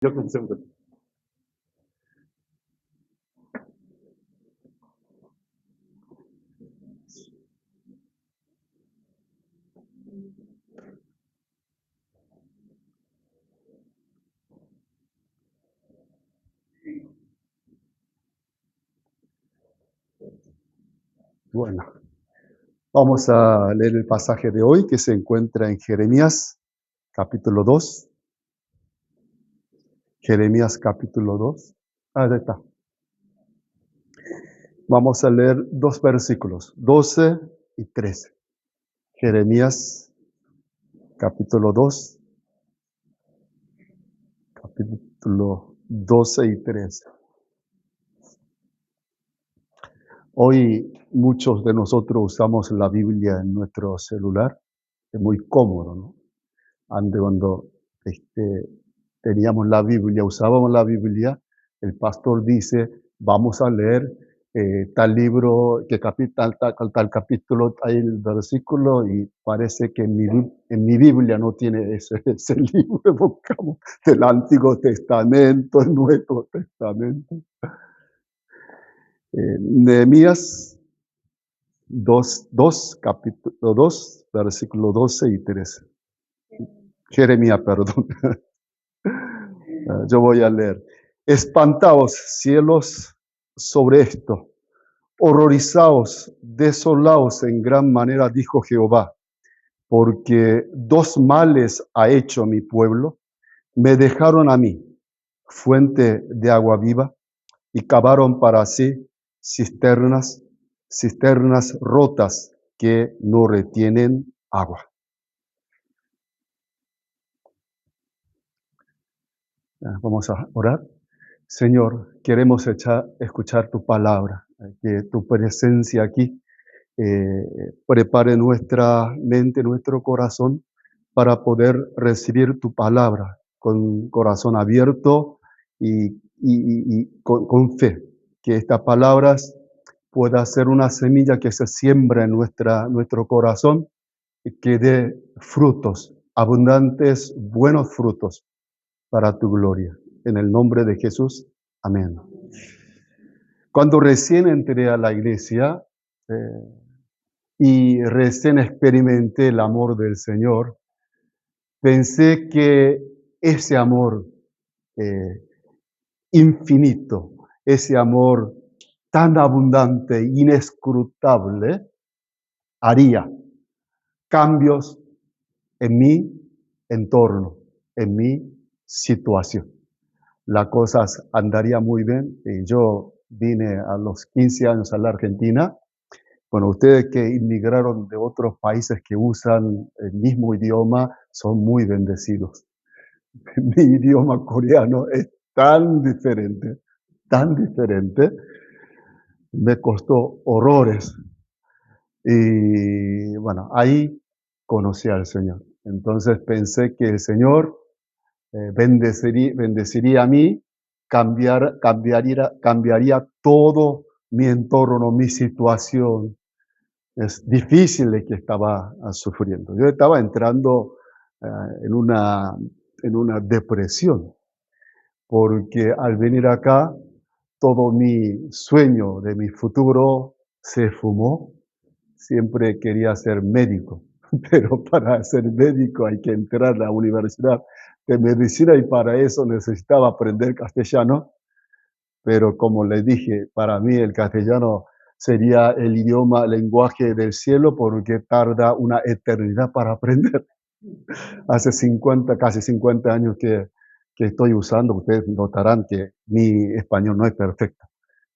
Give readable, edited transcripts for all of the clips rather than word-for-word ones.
Yo pensé un poco. Bueno, vamos a leer el pasaje de hoy que se encuentra en Jeremías capítulo 2. Jeremías capítulo 2. Ahí está. Vamos a leer dos versículos, 12 y 13. Jeremías capítulo 2, capítulo 12 y 13. Hoy muchos de nosotros usamos la Biblia en nuestro celular. Es muy cómodo, ¿no? Antes cuando teníamos la Biblia, usábamos la Biblia, el pastor dice, vamos a leer tal libro, tal capítulo, hay el versículo, y parece que en mi Biblia no tiene ese libro, buscamos del Antiguo Testamento, el Nuevo Testamento. Nehemías 2, capítulo 2, versículo 12 y 13. Jeremías, perdón. Yo voy a leer. Espantaos, cielos, sobre esto. Horrorizaos, desolaos en gran manera, dijo Jehová, porque dos males ha hecho mi pueblo. Me dejaron a mí, fuente de agua viva, y cavaron para sí cisternas rotas que no retienen agua. Vamos a orar. Señor, queremos escuchar tu palabra, que tu presencia aquí prepare nuestra mente, nuestro corazón para poder recibir tu palabra con corazón abierto y con fe. Que estas palabras pueda ser una semilla que se siembra en nuestro corazón y que dé frutos, abundantes, buenos frutos para tu gloria. En el nombre de Jesús, amén. Cuando recién entré a la iglesia y recién experimenté el amor del Señor, pensé que ese amor eh, infinito, ese amor tan abundante, inescrutable, haría cambios en mi entorno, en mi situación. Las cosas andarían muy bien. Y yo vine a los 15 años a la Argentina. Bueno, ustedes que inmigraron de otros países que usan el mismo idioma son muy bendecidos. Mi idioma coreano es tan diferente, me costó horrores. Y bueno, ahí conocí al Señor. Entonces pensé que el Señor bendeciría a mí, cambiaría todo mi entorno, mi situación. Es difícil de que estaba sufriendo. Yo estaba entrando eh, en, una, en una depresión, porque al venir acá, todo mi sueño de mi futuro se fumó. Siempre quería ser médico, pero para ser médico hay que entrar a la universidad de medicina y para eso necesitaba aprender castellano, pero como les dije, para mí el castellano sería el idioma, el lenguaje del cielo porque tarda una eternidad para aprender. Hace casi 50 años que estoy usando, ustedes notarán que mi español no es perfecto.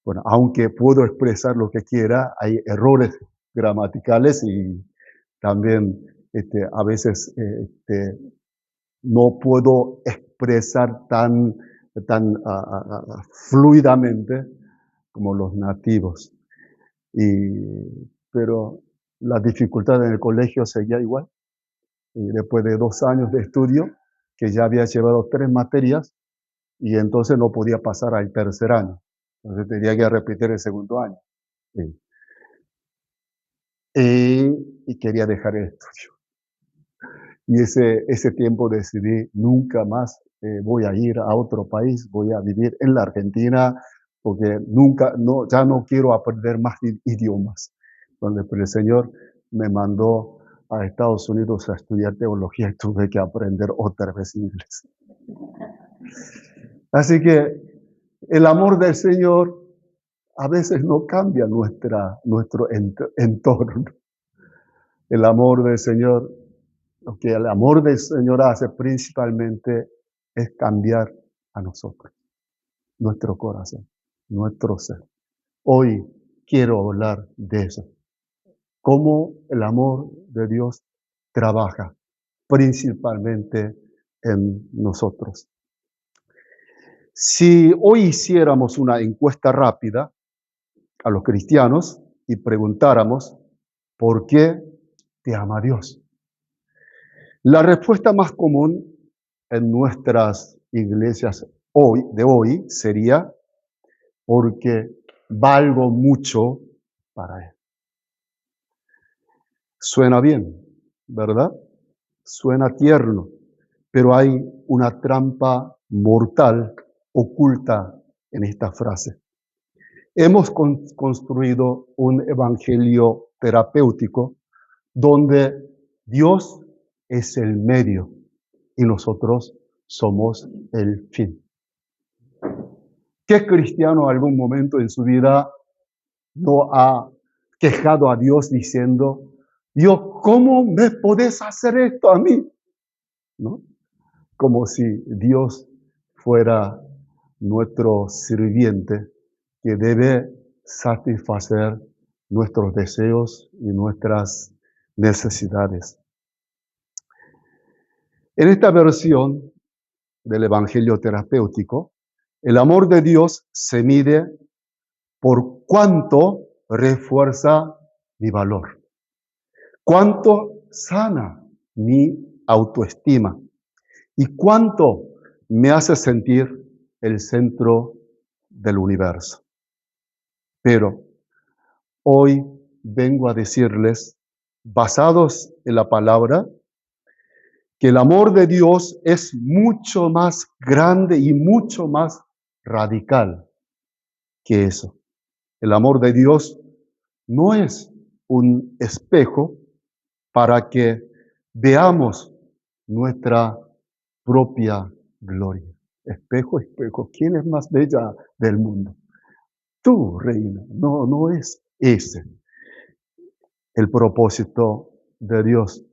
Bueno, aunque puedo expresar lo que quiera, hay errores gramaticales y también a veces no puedo expresar tan fluidamente como los nativos. Pero la dificultad en el colegio seguía igual. Y después de 2 años de estudio, que ya había llevado 3 materias, y entonces no podía pasar al tercer año. Entonces tenía que repetir el segundo año. Sí. Y quería dejar el estudio. Y ese tiempo decidí nunca más voy a ir a otro país, voy a vivir en la Argentina, porque ya no quiero aprender más idiomas. Pero el Señor me mandó a Estados Unidos a estudiar teología y tuve que aprender otra vez inglés. Así que el amor del Señor a veces no cambia nuestro entorno. El amor del Señor, lo que el amor del Señor hace principalmente es cambiar a nosotros, nuestro corazón, nuestro ser. Hoy quiero hablar de eso. Cómo el amor de Dios trabaja principalmente en nosotros. Si hoy hiciéramos una encuesta rápida a los cristianos y preguntáramos, ¿por qué te ama Dios? La respuesta más común en nuestras iglesias de hoy sería, porque valgo mucho para Él. Suena bien, ¿verdad? Suena tierno, pero hay una trampa mortal oculta en esta frase. Hemos construido un evangelio terapéutico donde Dios es el medio y nosotros somos el fin. ¿Qué cristiano en algún momento en su vida no ha quejado a Dios diciendo, Dios, ¿cómo me podés hacer esto a mí? ¿No? Como si Dios fuera nuestro sirviente que debe satisfacer nuestros deseos y nuestras necesidades. En esta versión del Evangelio terapéutico, el amor de Dios se mide por cuánto refuerza mi valor, cuánto sana mi autoestima y cuánto me hace sentir el centro del universo. Pero hoy vengo a decirles, basados en la palabra, que el amor de Dios es mucho más grande y mucho más radical que eso. El amor de Dios no es un espejo para que veamos nuestra propia gloria. Espejo, espejo, ¿quién es más bella del mundo? Tú, reina. No es ese el propósito de Dios.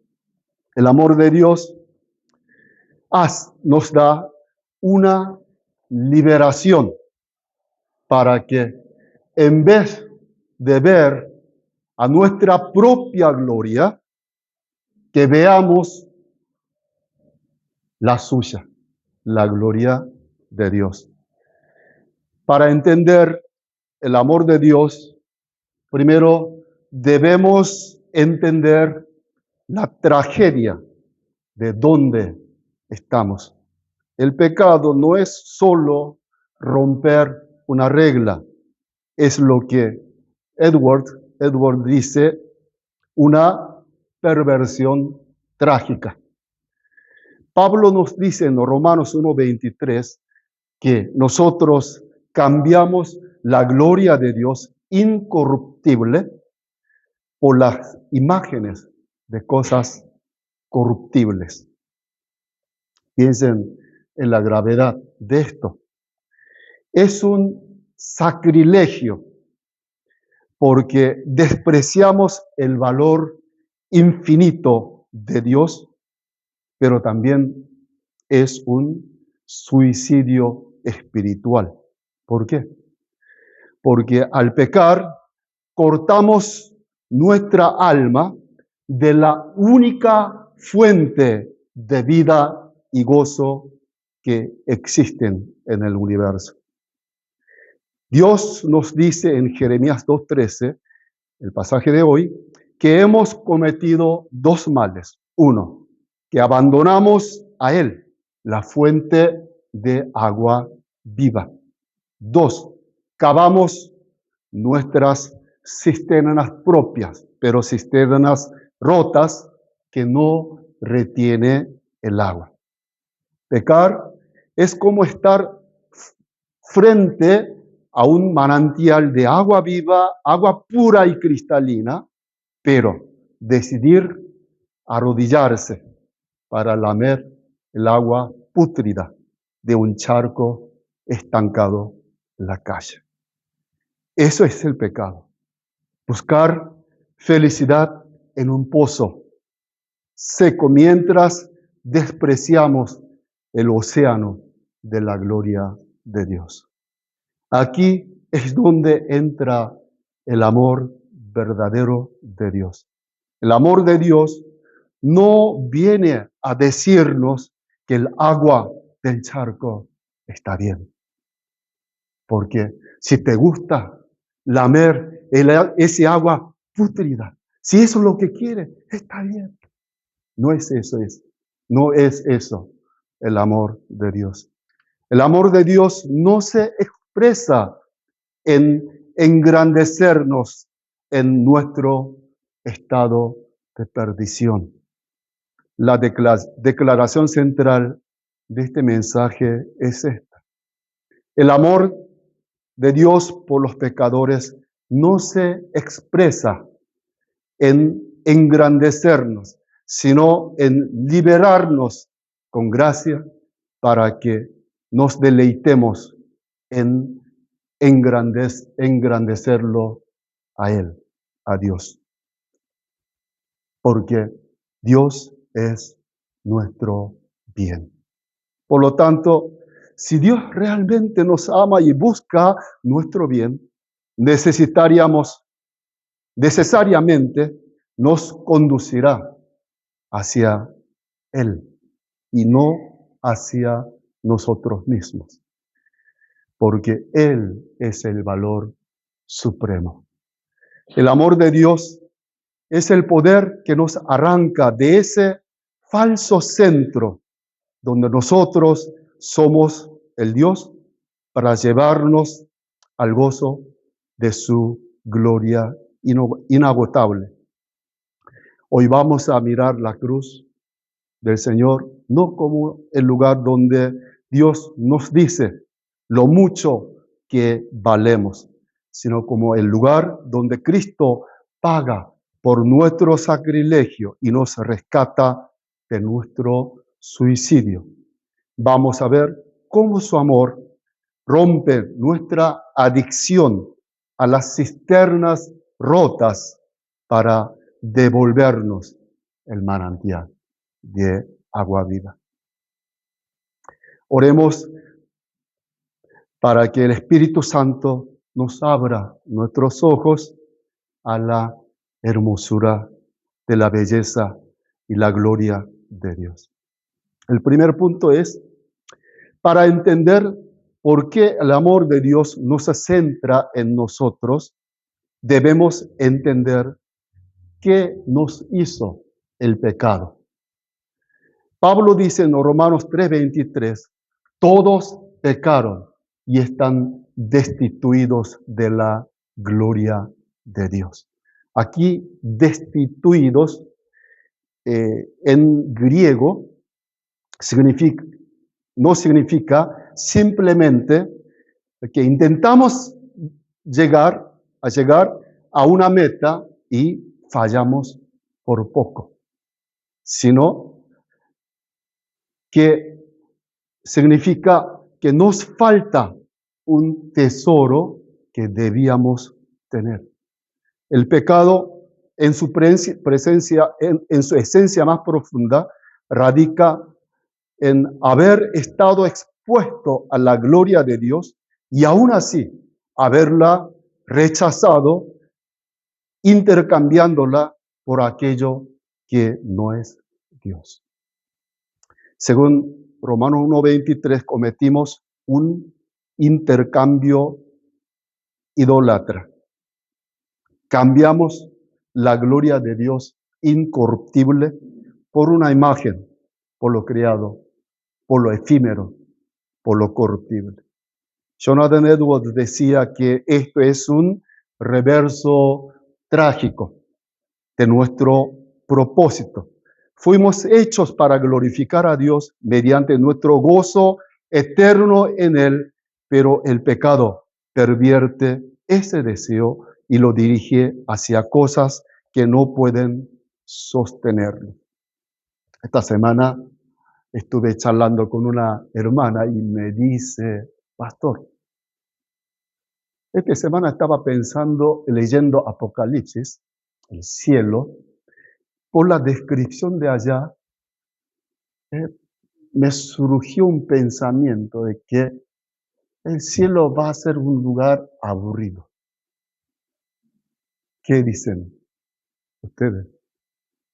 El amor de Dios nos da una liberación para que en vez de ver a nuestra propia gloria, que veamos la suya, la gloria de Dios. Para entender el amor de Dios, primero debemos entender la tragedia de dónde estamos. El pecado no es solo romper una regla, es lo que Edward dice, una perversión trágica. Pablo nos dice en Romanos 1:23 que nosotros cambiamos la gloria de Dios incorruptible por las imágenes de cosas corruptibles. Piensen en la gravedad de esto. Es un sacrilegio porque despreciamos el valor infinito de Dios, pero también es un suicidio espiritual. ¿Por qué? Porque al pecar cortamos nuestra alma de la única fuente de vida y gozo que existen en el universo. Dios nos dice en Jeremías 2:13, el pasaje de hoy, que hemos cometido dos males. Uno, que abandonamos a Él, la fuente de agua viva. Dos, cavamos nuestras cisternas propias, pero cisternas rotas que no retiene el agua. Pecar Es como estar frente a un manantial de agua viva, agua pura y cristalina, pero decidir arrodillarse para lamer el agua pútrida de un charco estancado en la calle. Eso es el pecado. Buscar felicidad en un pozo seco mientras despreciamos el océano de la gloria de Dios. Aquí es donde entra el amor verdadero de Dios. El amor de Dios no viene a decirnos que el agua del charco está bien. Porque si te gusta lamer ese agua pútrida, si eso es lo que quieres, está bien. No es eso el amor de Dios. El amor de Dios no se expresa en engrandecernos en nuestro estado de perdición. La declaración central de este mensaje es esta. El amor de Dios por los pecadores no se expresa en engrandecernos, sino en liberarnos con gracia para que nos deleitemos en engrandecerlo a Él, a Dios. Porque Dios es nuestro bien. Por lo tanto, si Dios realmente nos ama y busca nuestro bien, necesariamente nos conducirá hacia Él y no hacia nosotros mismos, porque Él es el valor supremo. El amor de Dios es el poder que nos arranca de ese falso centro donde nosotros somos el Dios para llevarnos al gozo de su gloria inagotable. Hoy vamos a mirar la cruz del Señor no como el lugar donde Dios nos dice lo mucho que valemos, sino como el lugar donde Cristo paga por nuestro sacrilegio y nos rescata de nuestro suicidio. Vamos a ver cómo su amor rompe nuestra adicción a las cisternas rotas para devolvernos el manantial de agua viva. Oremos para que el Espíritu Santo nos abra nuestros ojos a la hermosura de la belleza y la gloria de Dios. El primer punto es, para entender por qué el amor de Dios no se centra en nosotros, debemos entender qué nos hizo el pecado. Pablo dice en Romanos 3:23, todos pecaron y están destituidos de la gloria de Dios. Aquí, destituidos, en griego, no significa simplemente que intentamos llegar a una meta y fallamos por poco, sino que significa que nos falta un tesoro que debíamos tener. El pecado en su presencia, en su esencia más profunda, radica en haber estado expuesto a la gloria de Dios y aún así haberla rechazado, intercambiándola por aquello que no es Dios. Según Romanos 1:23, cometimos un intercambio idólatra. Cambiamos la gloria de Dios incorruptible por una imagen, por lo creado, por lo efímero, por lo corruptible. Jonathan Edwards decía que esto es un reverso trágico de nuestro propósito. Fuimos hechos para glorificar a Dios mediante nuestro gozo eterno en Él, pero el pecado pervierte ese deseo y lo dirige hacia cosas que no pueden sostenerlo. Esta semana estuve charlando con una hermana y me dice, pastor, esta semana estaba pensando, leyendo Apocalipsis, el cielo, por la descripción de allá, eh, me surgió un pensamiento de que el cielo va a ser un lugar aburrido. ¿Qué dicen ustedes?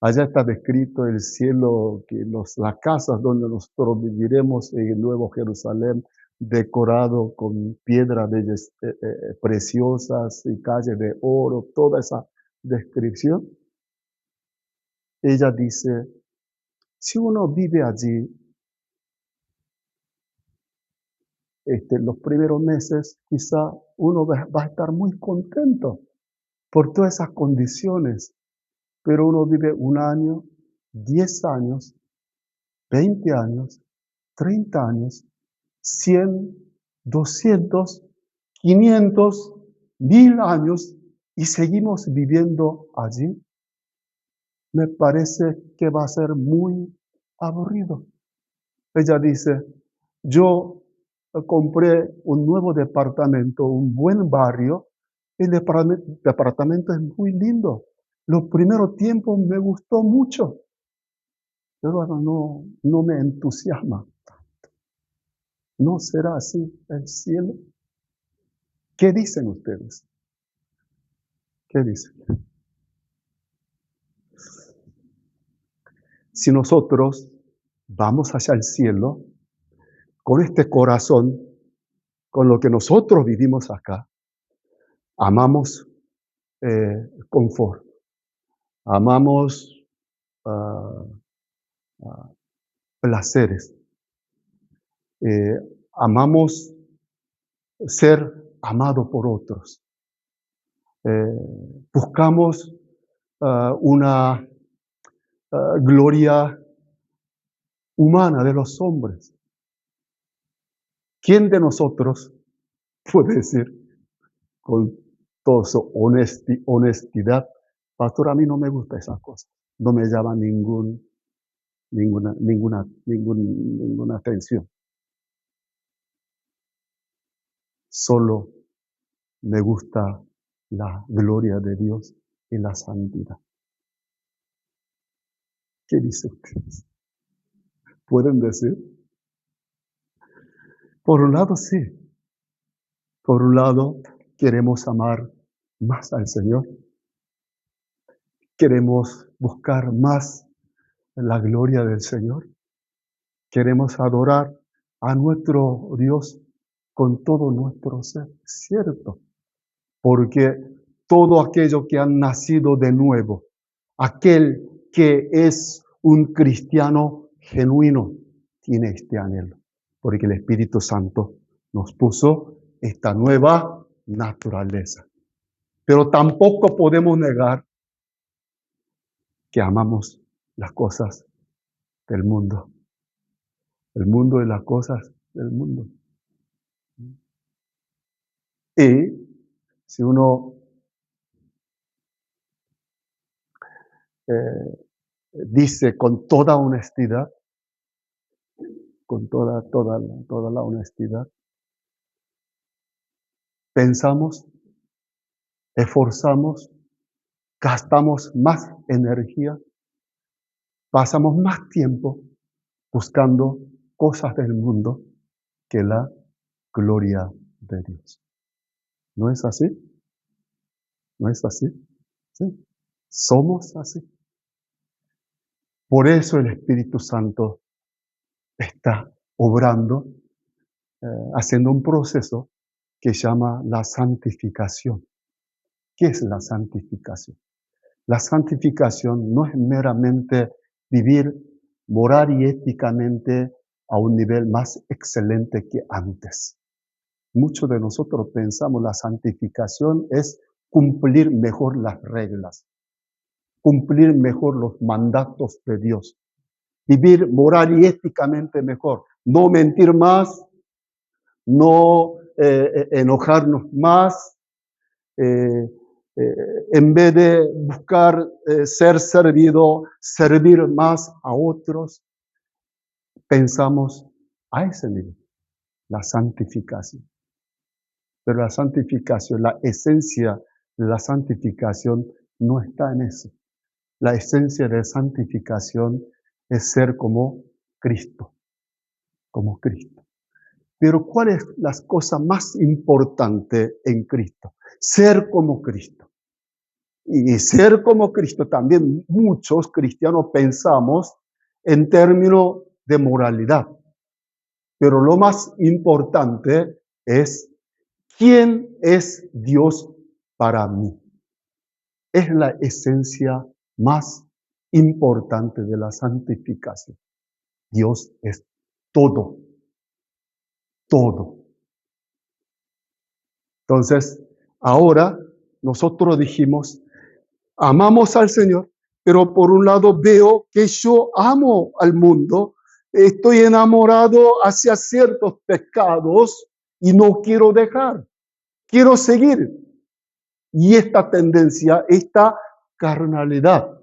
Allá está descrito el cielo, que las casas donde nosotros viviremos en el Nuevo Jerusalén, decorado con piedras preciosas y calles de oro, toda esa descripción. Ella dice, si uno vive allí, los primeros meses, quizá uno va a estar muy contento por todas esas condiciones, pero uno vive 1 año, 10 años, 20 años, 30 años, 100, 200, 500, 1000 años y seguimos viviendo allí. Me parece que va a ser muy aburrido. Ella dice, yo compré un nuevo departamento, un buen barrio. El departamento es muy lindo. Los primeros tiempos me gustó mucho, pero ahora no me entusiasma. ¿No será así el cielo? ¿Qué dicen ustedes? ¿Qué dicen? Si nosotros vamos hacia el cielo con este corazón, con lo que nosotros vivimos acá, amamos confort, amamos ah, placeres, amamos ser amados por otros, buscamos una gloria humana de los hombres. ¿Quién de nosotros puede decir con toda su honestidad, pastor, a mí no me gusta esas cosas, no me llama ninguna atención? Solo me gusta la gloria de Dios y la santidad. ¿Qué dicen ustedes? ¿Pueden decir? Por un lado, sí. Por un lado, queremos amar más al Señor. Queremos buscar más la gloria del Señor. Queremos adorar a nuestro Dios con todo nuestro ser. Cierto. Porque todo aquello que ha nacido de nuevo, aquel que es un cristiano genuino, tiene este anhelo. Porque el Espíritu Santo nos puso esta nueva naturaleza. Pero tampoco podemos negar que amamos las cosas del mundo. El mundo y las cosas del mundo. Y si uno dice con toda honestidad, con toda la honestidad, pensamos, esforzamos, gastamos más energía, pasamos más tiempo buscando cosas del mundo que la gloria de Dios. ¿No es así? ¿No es así? Sí. Somos así. Por eso el Espíritu Santo está obrando, haciendo un proceso que se llama la santificación. ¿Qué es la santificación? La santificación no es meramente vivir moral y éticamente a un nivel más excelente que antes. Muchos de nosotros pensamos la santificación es cumplir mejor las reglas, cumplir mejor los mandatos de Dios, vivir moral y éticamente mejor, no mentir más, no enojarnos más, eh, en vez de buscar ser servido, servir más a otros, pensamos a ese nivel, la santificación. Pero la santificación, la esencia de la santificación no está en eso. La esencia de santificación es ser como Cristo, como Cristo. Pero ¿cuál es la cosa más importante en Cristo? Ser como Cristo. Y ser como Cristo también muchos cristianos pensamos en términos de moralidad. Pero lo más importante es ¿quién es Dios para mí? Es la esencia más importante de la santificación. Dios es todo, todo. Entonces, ahora nosotros dijimos, amamos al Señor, pero por un lado veo que yo amo al mundo, estoy enamorado hacia ciertos pecados y no quiero dejar, quiero seguir. Y esta tendencia, esta carnalidad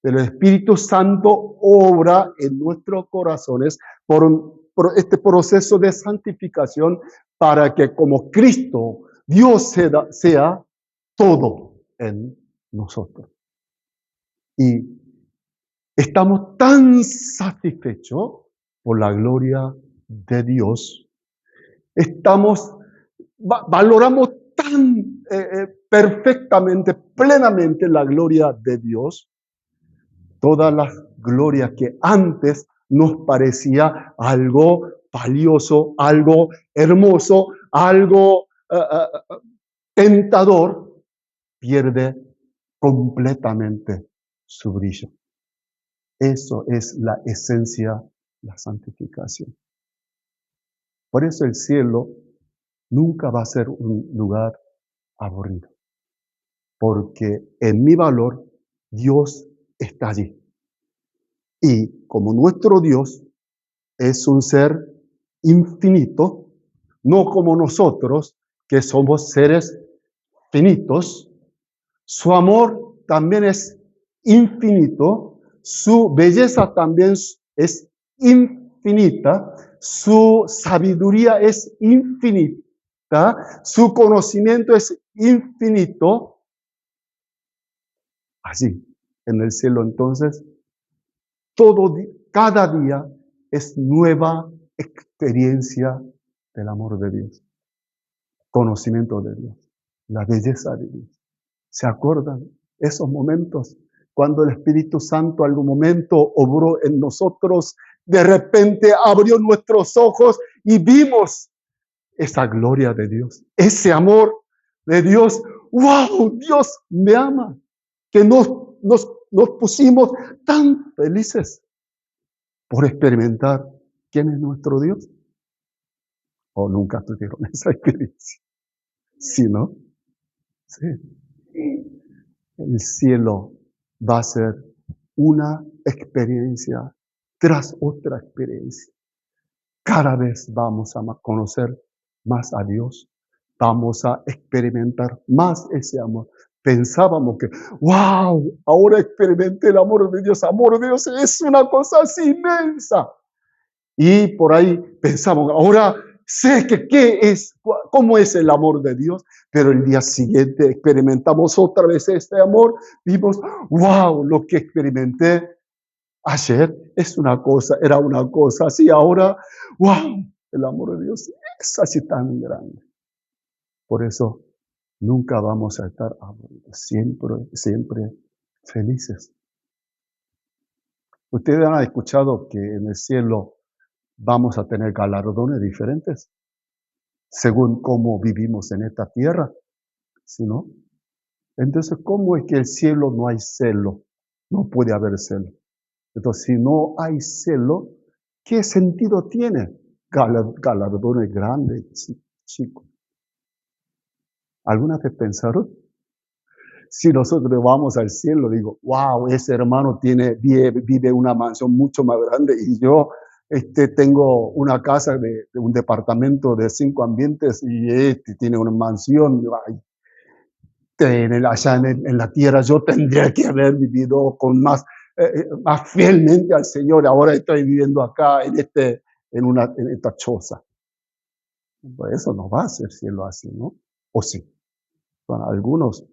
del Espíritu Santo obra en nuestros corazones por este proceso de santificación para que como Cristo, Dios sea todo en nosotros. Y estamos tan satisfechos por la gloria de Dios. Valoramos tan perfectamente, plenamente la gloria de Dios. Todas las glorias que antes nos parecía algo valioso, algo hermoso, algo tentador, pierde completamente su brillo. Eso es la esencia de la santificación. Por eso el cielo nunca va a ser un lugar aburrido, porque en mi valor Dios está allí. Y como nuestro Dios es un ser infinito, no como nosotros, que somos seres finitos, su amor también es infinito, su belleza también es infinita, su sabiduría es infinita, su conocimiento es infinito. Allí, en el cielo, entonces, cada día es nueva experiencia del amor de Dios, conocimiento de Dios, la belleza de Dios. ¿Se acuerdan esos momentos cuando el Espíritu Santo algún momento obró en nosotros? De repente abrió nuestros ojos y vimos esa gloria de Dios, ese amor de Dios. ¡Wow! Dios me ama. Que nos pusimos tan felices por experimentar quién es nuestro Dios. ¿O nunca tuvieron esa experiencia? ¿Sí, no? Sí. El cielo va a ser una experiencia tras otra experiencia. Cada vez vamos a conocer más a Dios, vamos a experimentar más ese amor. Pensábamos que, wow, ahora experimenté el amor de Dios. Amor de Dios es una cosa así inmensa. Y por ahí pensamos, ahora sé cómo es el amor de Dios, pero el día siguiente experimentamos otra vez este amor, vimos, wow, lo que experimenté ayer era una cosa así, ahora, wow, el amor de Dios es así tan grande. Por eso nunca vamos a estar aburridos, siempre felices. Ustedes han escuchado que en el cielo vamos a tener galardones diferentes según cómo vivimos en esta tierra, ¿sí, no? Entonces, ¿cómo es que el cielo no hay celo? No puede haber celo. Entonces, si no hay celo, ¿qué sentido tiene? Galardones grandes, chicos. ¿Alguna vez pensaron? Si nosotros vamos al cielo, digo, wow, ese hermano vive una mansión mucho más grande y yo tengo una casa de un departamento de 5 ambientes y este tiene una mansión. Ay, allá en la tierra yo tendría que haber vivido con más fielmente al Señor. Ahora estoy viviendo acá en esta choza. Pues eso no va a ser cielo así, ¿no? ¿O sí? Bueno, algunos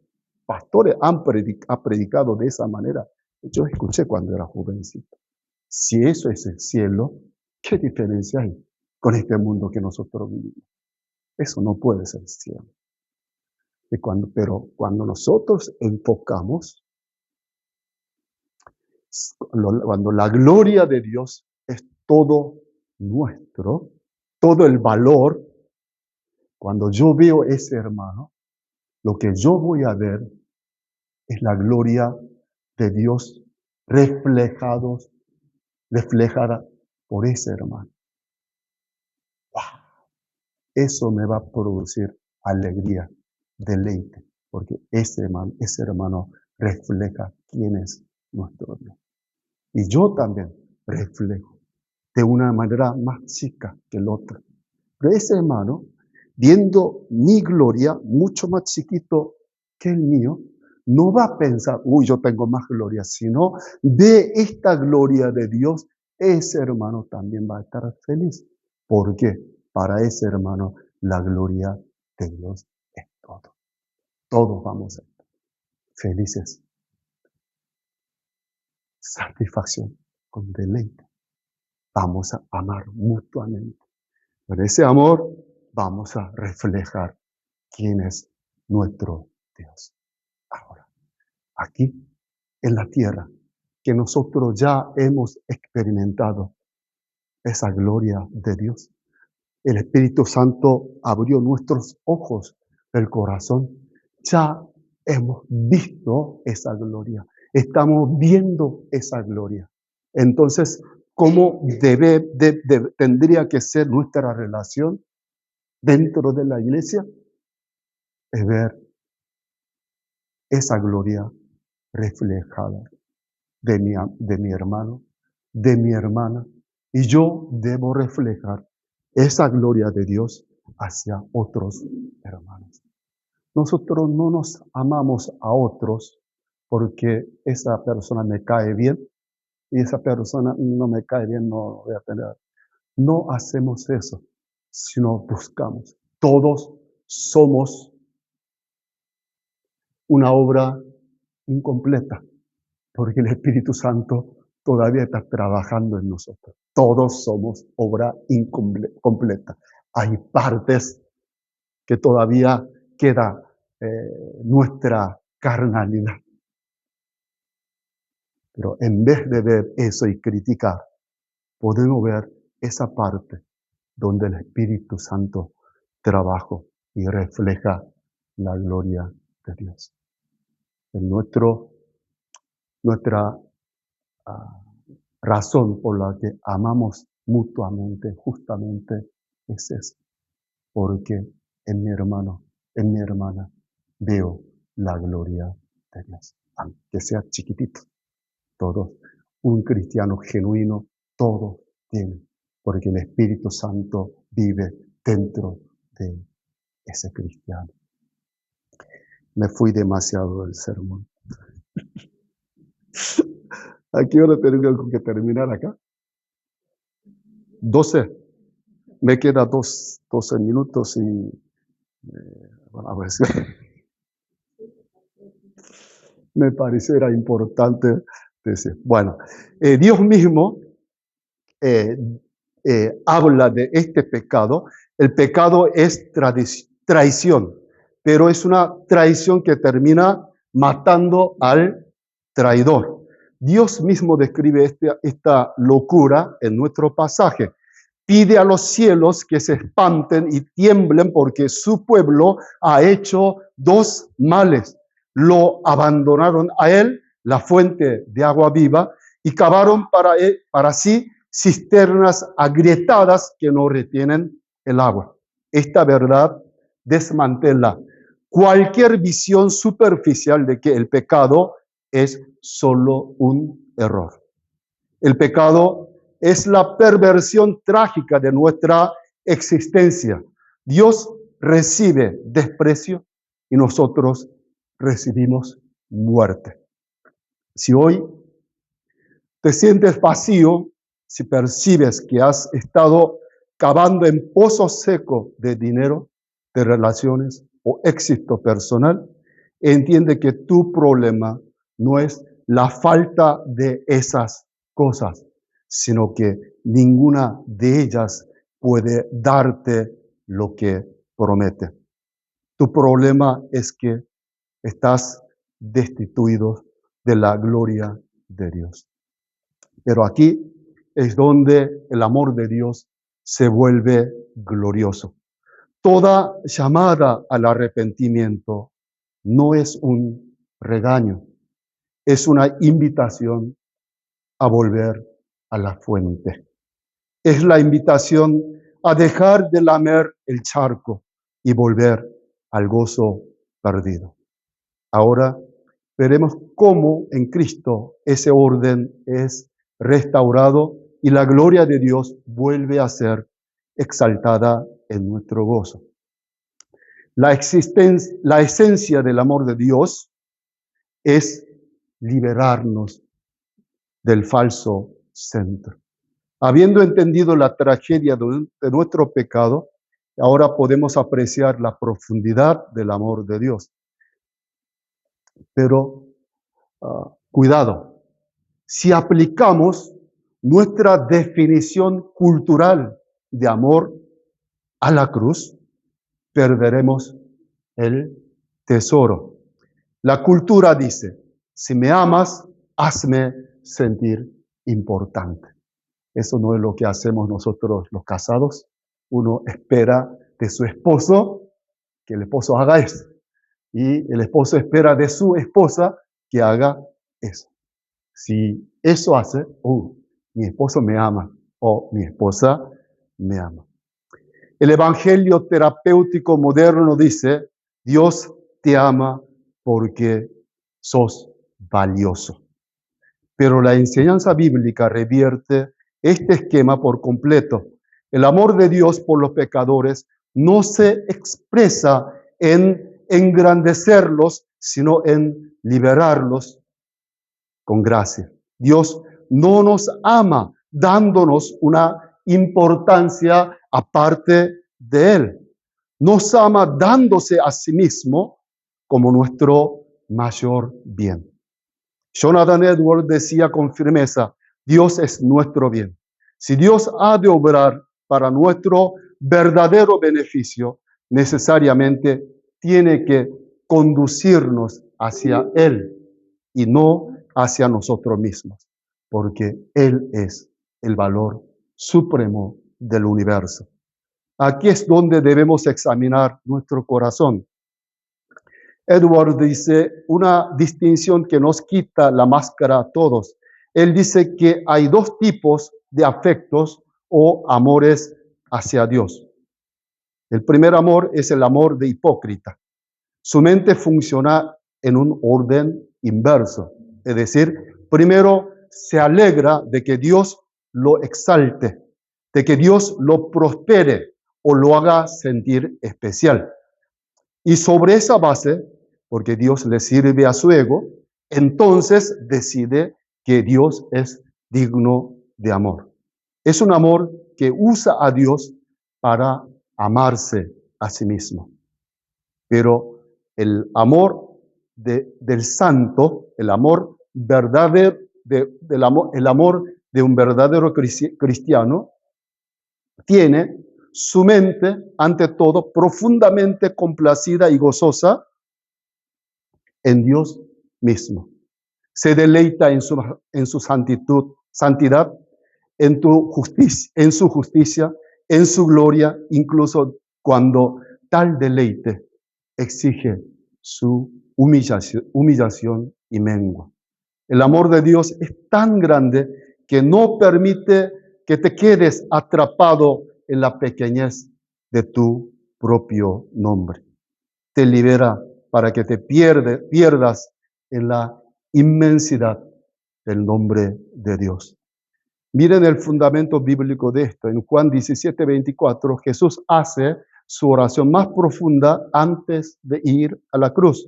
pastores han predicado de esa manera. Yo escuché cuando era jovencito. Si eso es el cielo, ¿qué diferencia hay con este mundo que nosotros vivimos? Eso no puede ser el cielo. Pero cuando nosotros enfocamos, cuando la gloria de Dios es todo nuestro, todo el valor, cuando yo veo ese hermano, lo que yo voy a ver es la gloria de Dios reflejada por ese hermano. ¡Wow! Eso me va a producir alegría, deleite, porque ese hermano refleja quién es nuestro Dios. Y yo también reflejo de una manera más chica que el otro. Pero ese hermano, viendo mi gloria mucho más chiquito que el mío, no va a pensar, uy, yo tengo más gloria, sino de esta gloria de Dios, ese hermano también va a estar feliz. Porque para ese hermano la gloria de Dios es todo. Todos vamos a estar felices. Satisfacción con deleite. Vamos a amar mutuamente. Con ese amor vamos a reflejar quién es nuestro Dios. Ahora, aquí en la tierra, que nosotros ya hemos experimentado esa gloria de Dios. El Espíritu Santo abrió nuestros ojos del corazón. Ya hemos visto esa gloria. Estamos viendo esa gloria. Entonces, ¿cómo tendría que ser nuestra relación dentro de la iglesia? Es ver esa gloria reflejada de mi hermano, de mi hermana, y yo debo reflejar esa gloria de Dios hacia otros hermanos. Nosotros no nos amamos a otros porque esa persona me cae bien y esa persona no me cae bien, no voy a tener. No hacemos eso, sino buscamos. Todos somos una obra incompleta, porque el Espíritu Santo todavía está trabajando en nosotros. Todos somos obra incompleta. Hay partes que todavía queda nuestra carnalidad. Pero en vez de ver eso y criticar, podemos ver esa parte donde el Espíritu Santo trabaja y refleja la gloria de Dios. En nuestra razón por la que amamos mutuamente, justamente es esa. Porque en mi hermano, en mi hermana, veo la gloria de Dios. Aunque sea chiquitito, todos, un cristiano genuino, todos tienen, porque el Espíritu Santo vive dentro de ese cristiano. Me fui demasiado del sermón. ¿A qué hora tengo que terminar acá? 12. Me queda 12 minutos y bueno, a ver si me pareciera importante decir. Bueno, Dios mismo habla de este pecado. El pecado es traición, pero es una traición que termina matando al traidor. Dios mismo describe esta locura en nuestro pasaje. Pide a los cielos que se espanten y tiemblen porque su pueblo ha hecho dos males. Lo abandonaron a él, la fuente de agua viva, y cavaron para sí cisternas agrietadas que no retienen el agua. Esta verdad desmantela cualquier visión superficial de que el pecado es solo un error. El pecado es la perversión trágica de nuestra existencia. Dios recibe desprecio y nosotros recibimos muerte. Si hoy te sientes vacío, si percibes que has estado cavando en pozos secos de dinero, de relaciones o éxito personal, entiende que tu problema no es la falta de esas cosas, sino que ninguna de ellas puede darte lo que promete. Tu problema es que estás destituido de la gloria de Dios. Pero aquí es donde el amor de Dios se vuelve glorioso. Toda llamada al arrepentimiento no es un regaño, es una invitación a volver a la fuente. Es la invitación a dejar de lamer el charco y volver al gozo perdido. Ahora veremos cómo en Cristo ese orden es restaurado y la gloria de Dios vuelve a ser exaltada en nuestro gozo. La esencia del amor de Dios es liberarnos del falso centro. Habiendo entendido la tragedia de nuestro pecado, ahora podemos apreciar la profundidad del amor de Dios. Pero cuidado, si aplicamos nuestra definición cultural de amor a la cruz, perderemos el tesoro. La cultura dice, si me amas, hazme sentir importante. Eso no es lo que hacemos nosotros los casados. Uno espera de su esposo que el esposo haga eso. Y el esposo espera de su esposa que haga eso. Si eso hace, mi esposo me ama o mi esposa me ama. El evangelio terapéutico moderno dice, Dios te ama porque sos valioso. Pero la enseñanza bíblica revierte este esquema por completo. El amor de Dios por los pecadores no se expresa en engrandecerlos, sino en liberarlos con gracia. Dios no nos ama dándonos una importancia aparte de Él. Nos ama dándose a sí mismo como nuestro mayor bien. Jonathan Edwards decía con firmeza, Dios es nuestro bien. Si Dios ha de obrar para nuestro verdadero beneficio, necesariamente tiene que conducirnos hacia Él y no hacia nosotros mismos, porque Él es el valor supremo del universo. Aquí es donde debemos examinar nuestro corazón. Edward dice una distinción que nos quita la máscara a todos. Él dice que hay dos tipos de afectos o amores hacia Dios. El primer amor es el amor de hipócrita. Su mente funciona en un orden inverso. Es decir, primero se alegra de que Dios lo exalte, de que Dios lo prospere o lo haga sentir especial. Y sobre esa base, porque Dios le sirve a su ego, entonces decide que Dios es digno de amor. Es un amor que usa a Dios para amarse a sí mismo. Pero el amor del santo, el amor verdadero, el amor de un verdadero cristiano, tiene su mente, ante todo, profundamente complacida y gozosa en Dios mismo. Se deleita en su santidad, en su justicia, en su gloria, incluso cuando tal deleite exige su humillación y mengua. El amor de Dios es tan grande que no permite que te quedes atrapado en la pequeñez de tu propio nombre. Te libera para que te pierdas en la inmensidad del nombre de Dios. Miren el fundamento bíblico de esto. En Juan 17:24, Jesús hace su oración más profunda antes de ir a la cruz.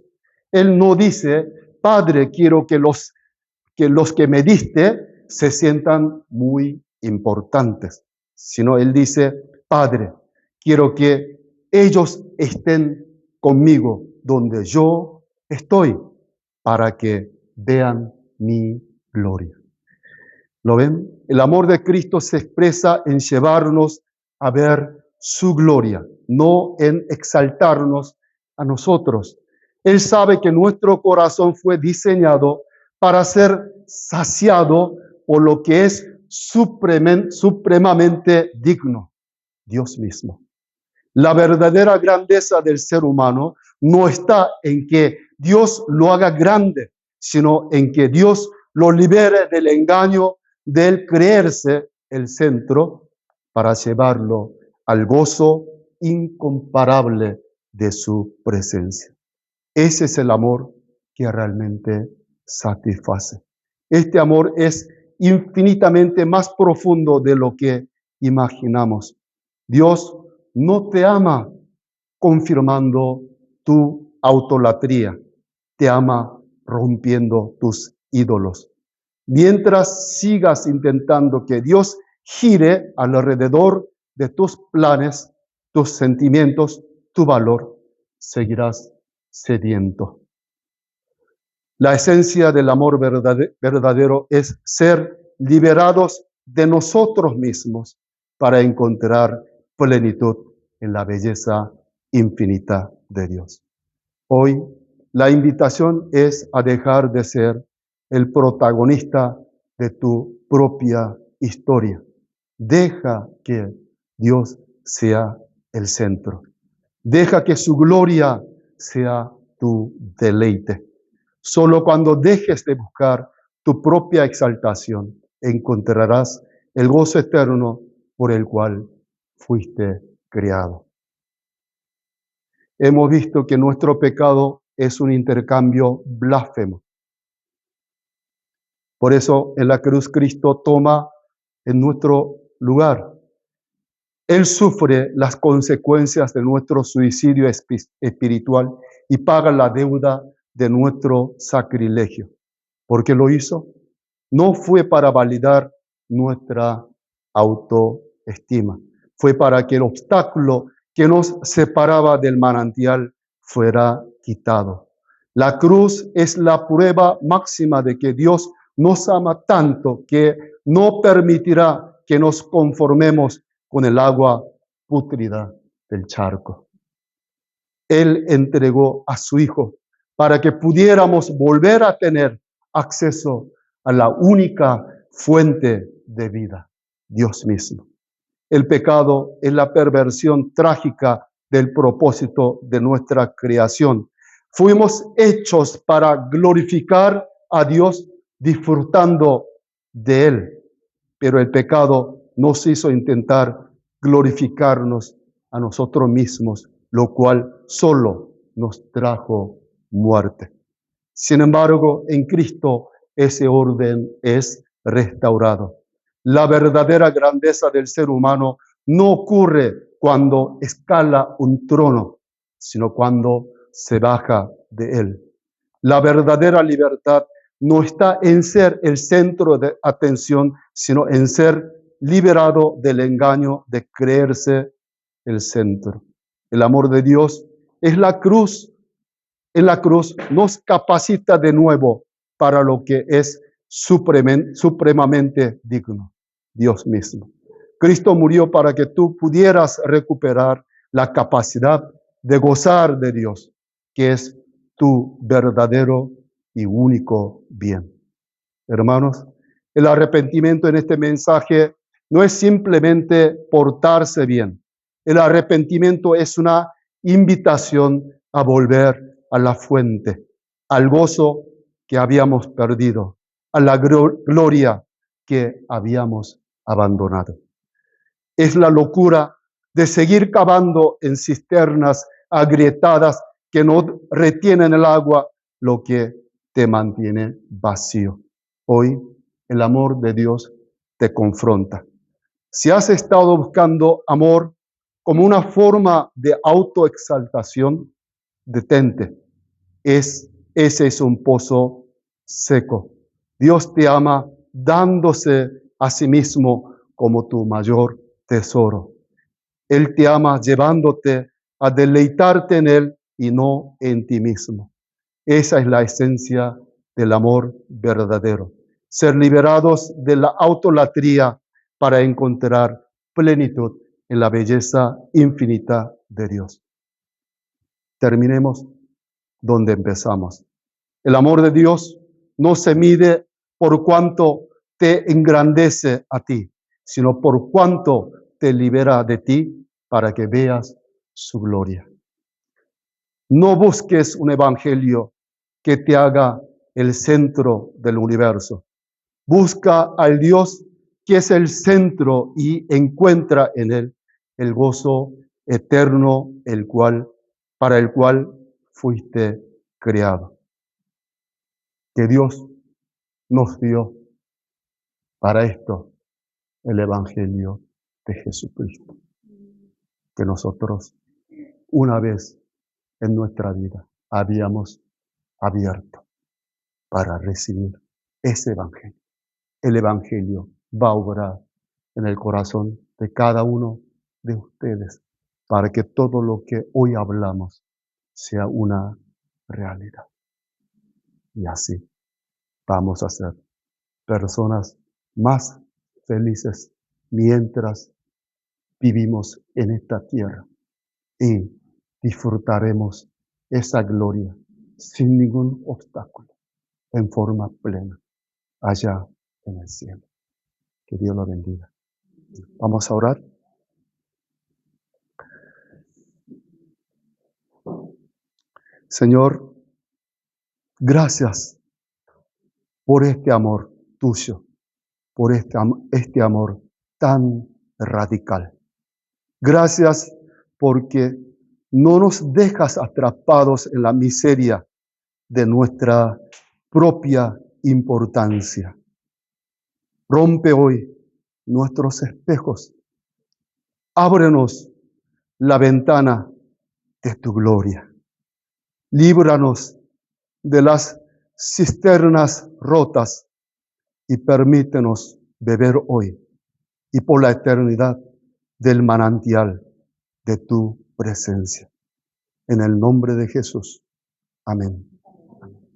Él no dice, Padre, quiero que los que me diste se sientan muy importantes, sino Él dice, Padre, quiero que ellos estén conmigo donde yo estoy para que vean mi gloria. ¿Lo ven? El amor de Cristo se expresa en llevarnos a ver su gloria, no en exaltarnos a nosotros. Él sabe que nuestro corazón fue diseñado para ser saciado por lo que es supremamente digno, Dios mismo. La verdadera grandeza del ser humano no está en que Dios lo haga grande, sino en que Dios lo libere del engaño del creerse el centro para llevarlo al gozo incomparable de su presencia. Ese es el amor que realmente satisface. Este amor es infinitamente más profundo de lo que imaginamos. Dios no te ama confirmando tu autolatría, te ama rompiendo tus ídolos. Mientras sigas intentando que Dios gire alrededor de tus planes, tus sentimientos, tu valor, seguirás sediento. La esencia del amor verdadero es ser liberados de nosotros mismos para encontrar plenitud en la belleza infinita de Dios. Hoy la invitación es a dejar de ser el protagonista de tu propia historia. Deja que Dios sea el centro. Deja que su gloria sea tu deleite. Solo cuando dejes de buscar tu propia exaltación, encontrarás el gozo eterno por el cual fuiste creado. Hemos visto que nuestro pecado es un intercambio blasfemo. Por eso en la cruz Cristo toma en nuestro lugar. Él sufre las consecuencias de nuestro suicidio espiritual y paga la deuda de nuestro sacrilegio. ¿Por qué lo hizo? No fue para validar nuestra autoestima. Fue para que el obstáculo que nos separaba del manantial fuera quitado. La cruz es la prueba máxima de que Dios nos ama tanto que no permitirá que nos conformemos con el agua pútrida del charco. Él entregó a su Hijo para que pudiéramos volver a tener acceso a la única fuente de vida, Dios mismo. El pecado es la perversión trágica del propósito de nuestra creación. Fuimos hechos para glorificar a Dios disfrutando de Él, pero el pecado nos hizo intentar glorificarnos a nosotros mismos, lo cual solo nos trajo muerte. Sin embargo, en Cristo ese orden es restaurado. La verdadera grandeza del ser humano no ocurre cuando escala un trono, sino cuando se baja de él. La verdadera libertad no está en ser el centro de atención, sino en ser liberado del engaño de creerse el centro. El amor de Dios es la cruz. En la cruz nos capacita de nuevo para lo que es supremamente digno, Dios mismo. Cristo murió para que tú pudieras recuperar la capacidad de gozar de Dios, que es tu verdadero y único bien. Hermanos, el arrepentimiento en este mensaje no es simplemente portarse bien. El arrepentimiento es una invitación a volver a la fuente, al gozo que habíamos perdido, a la gloria que habíamos abandonado. Es la locura de seguir cavando en cisternas agrietadas que no retienen el agua, lo que te mantiene vacío. Hoy el amor de Dios te confronta. Si has estado buscando amor como una forma de autoexaltación, detente. Ese es un pozo seco. Dios te ama dándose a sí mismo como tu mayor tesoro. Él te ama llevándote a deleitarte en Él y no en ti mismo. Esa es la esencia del amor verdadero. Ser liberados de la autolatría para encontrar plenitud en la belleza infinita de Dios. Terminemos donde empezamos. El amor de Dios no se mide por cuánto te engrandece a ti, sino por cuánto te libera de ti para que veas su gloria. No busques un evangelio que te haga el centro del universo. Busca al Dios que es el centro y encuentra en él el gozo eterno, para el cual fuiste creado. Que Dios nos dio para esto el evangelio de Jesucristo, que nosotros una vez en nuestra vida habíamos abierto para recibir ese evangelio. El evangelio va a obrar en el corazón de cada uno de ustedes para que todo lo que hoy hablamos sea una realidad. Y así vamos a ser personas más felices mientras vivimos en esta tierra y disfrutaremos esa gloria sin ningún obstáculo, en forma plena, allá en el cielo. Que Dios lo bendiga. Vamos a orar. Señor, gracias por este amor tuyo, por este amor tan radical. Gracias porque no nos dejas atrapados en la miseria de nuestra propia importancia. Rompe hoy nuestros espejos. Ábrenos la ventana de tu gloria. Líbranos de las cisternas rotas y permítenos beber hoy y por la eternidad del manantial de tu presencia. En el nombre de Jesús. Amén.